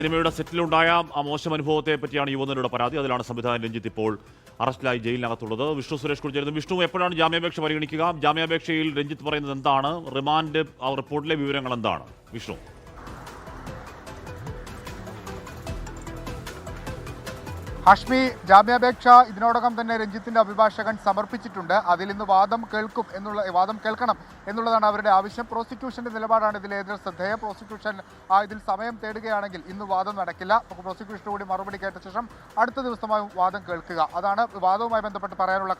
സിനിമയുടെ സെറ്റിലുണ്ടായ ആ മോശം അനുഭവത്തെ പറ്റിയാണ് യുവനരുടെ പരാതി. അതിലാണ് സംവിധായകൻ രഞ്ജിത്ത് ഇപ്പോൾ അറസ്റ്റിലായി ജയിലിനകത്തുള്ളത്. വിഷ്ണു സുരേഷ് കുറിച്ചായിരുന്നു. വിഷ്ണു, എപ്പോഴാണ് ജാമ്യാപേക്ഷ പരിഗണിക്കുക? ജാമ്യാപേക്ഷയിൽ രഞ്ജിത്ത് പറയുന്നത് എന്താണ്? റിമാൻഡ് റിപ്പോർട്ടിലെ വിവരങ്ങൾ എന്താണ്? വിഷ്ണു. ഹാഷ്മി, ജാമ്യാപേക്ഷ ഇതിനോടകം തന്നെ രഞ്ജിത്തിന്റെ അഭിഭാഷകൻ സമർപ്പിച്ചിട്ടുണ്ട്. അതിൽ ഇന്ന് വാദം കേൾക്കണം എന്നുള്ളതാണ് അവരുടെ ആവശ്യം. പ്രോസിക്യൂഷന്റെ നിലപാടാണ് ഇതിലേറെ ശ്രദ്ധേയം. പ്രോസിക്യൂഷൻ ഇതിൽ സമയം തേടുകയാണെങ്കിൽ ഇന്ന് വാദം നടക്കില്ല. പ്രോസിക്യൂഷന് കൂടി മറുപടി കേട്ട ശേഷം അടുത്ത ദിവസമായി വാദം കേൾക്കുക. അതാണ് വാദവുമായി ബന്ധപ്പെട്ട് പറയാനുള്ള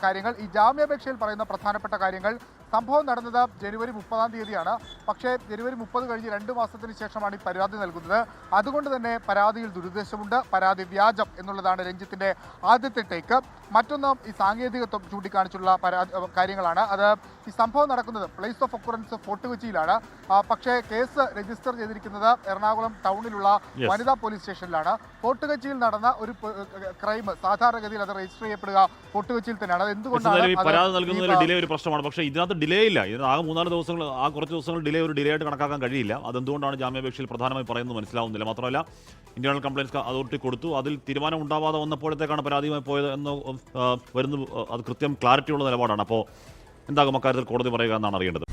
കാര്യങ്ങൾ. ഈ ജാമ്യാപേക്ഷയിൽ പറയുന്ന പ്രധാനപ്പെട്ട കാര്യങ്ങൾ: സംഭവം നടന്നത് ജനുവരി 30-ാം തീയതിയാണ്. പക്ഷേ ജനുവരി 30 കഴിഞ്ഞ് 2 മാസത്തിന് ശേഷമാണ് ഈ പരാതി നൽകുന്നത്. അതുകൊണ്ട് തന്നെ പരാതിയിൽ ദുരുദ്ദേശമുണ്ട്, പരാതി വ്യാജം എന്നുള്ളതാണ് രഞ്ജിത്തിന്റെ ആദ്യത്തെ ടേക്ക്. മറ്റൊന്ന് ഈ സാങ്കേതികത്വം ചൂണ്ടിക്കാണിച്ചുള്ള കാര്യങ്ങളാണ്. അത് ഈ സംഭവം നടക്കുന്നത് പ്ലേസ് ഓഫ് ഒക്കുറൻസ് ഫോർട്ട് കൊച്ചിയിലാണ്. പക്ഷേ കേസ് രജിസ്റ്റർ ചെയ്തിരിക്കുന്നത് എറണാകുളം ടൗണിലുള്ള വനിതാ പോലീസ് സ്റ്റേഷനിലാണ്. ഫോർട്ട് കൊച്ചിയിൽ നടന്ന ഒരു ക്രൈം സാധാരണഗതിയിൽ അത് രജിസ്റ്റർ ചെയ്യപ്പെടുക ഫോർട്ട് കൊച്ചിയിൽ തന്നെയാണ്. അത് എന്തുകൊണ്ടാണ് പരാതി നൽകുന്നതിൽ ഡിലേ ഒരു പ്രശ്നമാണ്. പക്ഷേ ഇതിനകത്ത് ഡിലേ ഇല്ല. ഇതിന് ആകെ 3-4 ദിവസങ്ങൾ, ആ കുറച്ച് ദിവസങ്ങൾ ഡിലേ ആയിട്ട് കണക്കാക്കാൻ കഴിയില്ല. അതെന്തുകൊണ്ടാണ് ജാമ്യാപേക്ഷയിൽ പ്രധാനമായി പറയുന്നത് മനസ്സിലാവുന്നില്ല. മാത്രമല്ല, ഇന്റേണൽ കംപ്ലയിൻസ് അതോറിറ്റി കൊടുത്തു. അതിൽ തീരുമാനം ഉണ്ടാവാതെ വന്നപ്പോഴത്തേക്കാണ് പരാതിയുമായി പോയത് എന്ന് വരുന്നു. അത് കൃത്യം ക്ലാരിറ്റിയുള്ള നിലപാടാണ്. അപ്പോൾ എന്താകും അക്കാര്യത്തിൽ കോടതി പറയുക എന്നാണ് അറിയേണ്ടത്.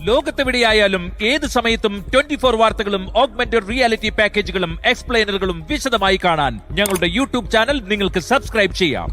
ലോകത്തെവിടെയായാലും ഏത് സമയത്തും 24 വാർത്തകളും ഓഗ്മെന്റഡ് റിയാലിറ്റി പാക്കേജുകളും എക്സ്പ്ലെയിനറുകളും വിശദമായി കാണാൻ ഞങ്ങളുടെ യൂട്യൂബ് ചാനൽ നിങ്ങൾക്ക് സബ്സ്ക്രൈബ് ചെയ്യാം.